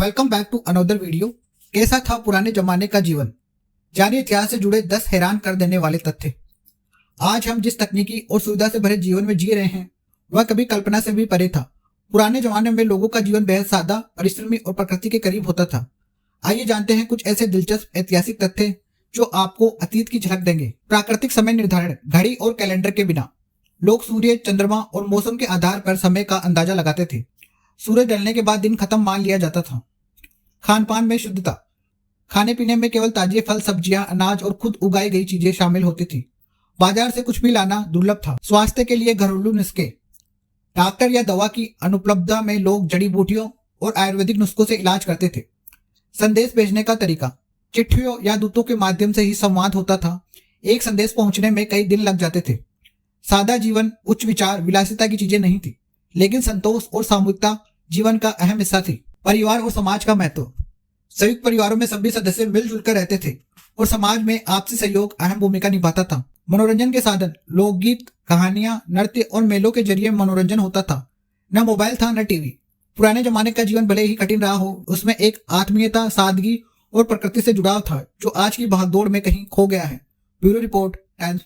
Welcome back to another video. कैसा था पुराने जमाने का जीवन, जानिए इतिहास से जुड़े 10 हैरान कर देने वाले तथ्य। आज हम जिस तकनीकी और सुविधा से भरे जीवन में जी रहे हैं वह कभी कल्पना से भी परे था। पुराने जमाने में लोगों का जीवन बेहद सादा, परिश्रमी और प्रकृति के करीब होता था। आइए जानते हैं कुछ ऐसे दिलचस्प ऐतिहासिक तथ्य जो आपको अतीत की झलक देंगे। प्राकृतिक समय निर्धारण, घड़ी और कैलेंडर के बिना लोग सूर्य, चंद्रमा और मौसम के आधार पर समय का अंदाजा लगाते थे। सूरज ढलने के बाद दिन खत्म मान लिया जाता था। खान पान में शुद्धता, खाने पीने में केवल ताजे फल, सब्जियां, अनाज और खुद उगाई गई चीजें शामिल होती थी। बाजार से कुछ भी लाना दुर्लभ था। स्वास्थ्य के लिए घरेलू नुस्खे, डॉक्टर या दवा की अनुपलब्धता में लोग जड़ी बूटियों और आयुर्वेदिक नुस्खों से इलाज करते थे। संदेश भेजने का तरीका, चिट्ठियों या दूतों के माध्यम से ही संवाद होता था। एक संदेश पहुंचने में कई दिन लग जाते थे। सादा जीवन, उच्च विचार, विलासिता की चीजें नहीं थी, लेकिन संतोष और सामूहिकता जीवन का अहम हिस्सा थी। परिवार और समाज का महत्व, संयुक्त परिवारों में सभी सदस्य मिलजुल कर रहते थे और समाज में आपसी सहयोग अहम भूमिका निभाता था। मनोरंजन के साधन, लोकगीत, कहानियां, नृत्य और मेलों के जरिए मनोरंजन होता था। न मोबाइल था न टीवी। पुराने जमाने का जीवन भले ही कठिन रहा हो, उसमें एक आत्मीयता, सादगी और प्रकृति से जुड़ाव था जो आज की भागदौड़ में कहीं खो गया है। Bureau report, times.